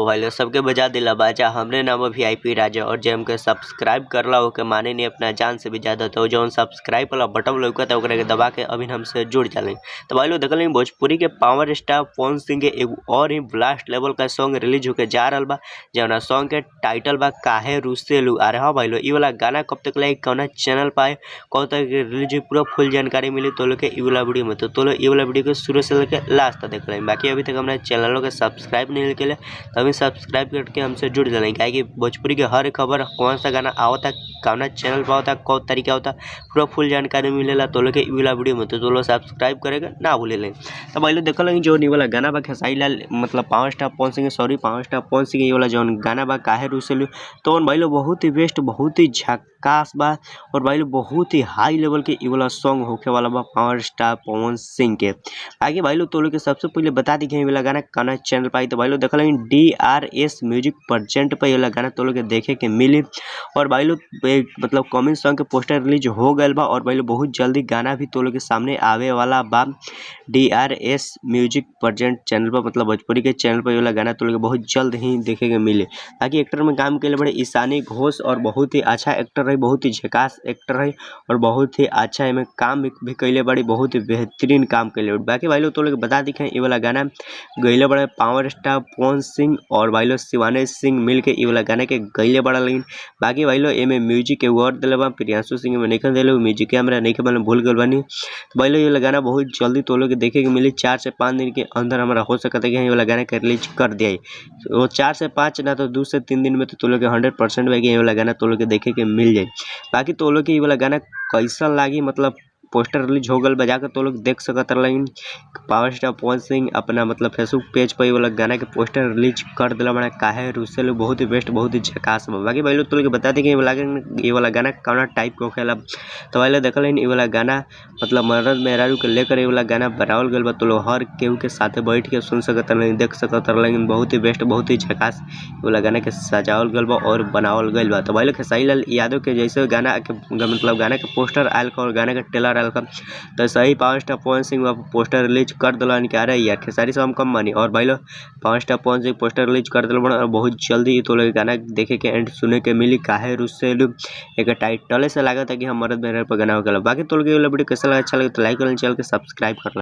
भाई लोग सबके बजा दिला बाजा हमरे नाम VIP राजा और जे हमके सब्सक्राइब करला ओके माने नहीं अपना जान से भी ज्यादा। तो जो सब्सक्राइब वाला बटन लौकता ओकरा के दबा के अभी हमसे जुड़ जाले। तो भाई लोग देखल भोजपुरी के पावर स्टार पवन सिंह के एगो और ही ब्लास्ट लेवल का सॉन्ग रिलीज होके जा रहा बा, जौना सॉन्ग के टाइटल बा काहे रुसेलू। अरे हाँ भाई लोग, ई वाला गाना कब तक लगी, कौना चैनल पाए, कब तक रिलीज हुई, पूरा फुल जानकारी मिली तो लोग के ई वाला वीडियो में। तो लोग ई वाला वीडियो को शुरू से लेकर लास्ट तक देख लें। बाकी अभी तक हमारे चैनलों के सब्सक्राइब नहीं के लिए तभी सब्सक्राइब करके हमसे जुड़ जाए, क्या कि भोजपुरी के हर खबर कौन सा गाना आवता, कौन चैनल पर होता, कौन तरीका होता, पूरा फुल जानकारी मिलेला तो लोग के ई वाला वीडियो में। तो लोग सब्सक्राइब करेगा ना भूले लें। तो भाई लोग देखल लगी जो वाला गाना बा खेसारी लाल मतलब पावर स्टार पवन सिंह ये वाला जो गाना बा काहे रुसेलू, तो भाई लोग बहुत ही बेस्ट, बहुत ही झकास बा और भाई लोग बहुत ही हाई लेवल के ये वाला सॉन्ग होके वाला बा पावर स्टार पवन सिंह के। आगे भाई लोग तो लोग के सबसे पहले बता दी कि वाला गाना कौन चैनल पाई। तो भाई लोग देखल DRS म्यूजिक प्रेजेंट पर वाला गाना तो लोग के देखे के मिली। और भाई लोग मतलब कॉमिंग सॉन्ग के पोस्टर रिलीज हो गए बा और भाई लोग बहुत जल्दी गाना भी तो लोग के सामने आवे वाला बा DRS म्यूजिक प्रेजेंट चैनल पर, मतलब भोजपुरी के चैनल पर वाला गाना तो लोग बहुत जल्द ही देखे के मिले। ताकि एक्टर में काम के लिए बड़े ईशानी घोष और बहुत ही अच्छा एक्टर रही, बहुत ही झकास एक्टर रही और बहुत ही अच्छा इनमें काम भी कैले बड़ी, बहुत ही बेहतरीन काम कैले। बाकी भाई लोग तो लोग बता दिखे ये वाला गाना गईले बड़े पावर स्टार पवन सिंह और भाई लोग शिवानी सिंह मिल के ये वाला गाना के गईले बड़ा। लेकिन बाकी भाई लोग एमे म्यूजिक अवार्ड दिले बा प्रियांशु सिंह में नहीं दिले, म्यूजिक हमरा नहीं के भूल गल बानी। तो भाई लोग ये वाला गाना बहुत जल्दी तो लोग देखे के मिली, 4 से 5 दिन के अंदर हमारा हो सकता है कि ये वाला गाना के रिलीज कर दिया। वो 4 से 5 ना तो 2 से 3 दिन में तो लोग 100% ये वाला गाना तो लोग देखे के मिल जाए। बाकी तो लोग ये वाला गाना कैसा लागी, मतलब पोस्टर रिलीज हो गल बजा कर तो लोग देख सकत रही। पावर स्टार पवन सिंह अपना मतलब फेसबुक पेज पर ये वाला गाना के पोस्टर रिलीज कर दिला बड़ा काहे रुसेलू, बहुत ही बेस्ट, बहुत ही झकास बा। बाकी भाई लोग तो लोग बता दी कि ये वाला गाना कौन टाइप के होखेला। तो भाई लोग देखल ये वाला गाना मतलब मर्द मेहरारू के लेकर ये वाला गाना बनावल गल बा, तो लोग हर केहू के साथे बैठ के सुन सकत रही, देख सकत रही। बहुत ही बेस्ट, बहुत ही झकास ये वाला गाना के सजावल गल बा और बनावल गल बा। तो भाई लोग खेसारी लाल यादव के जैसे गाना के मतलब गाना के पोस्टर आयल और गाना के ट्रेलर तो सही power star Pawan Singh poster release कर दिला क्या रहा यार, खेसारी से हम कम मानी। और भाई लोग power star Pawan Singh poster release कर दिला और बहुत जल्दी तो लोग गाना देखे के एंड सुने के मिली काहे रुसेलू। एक टाइटल से लगा था कि हम मर्द मेहरारू पर गाना हो गया। बाकी तो लोग वीडियो कैसा लगा, अच्छा लगे तो लाइक कर, चैनल के सब्सक्राइब कर।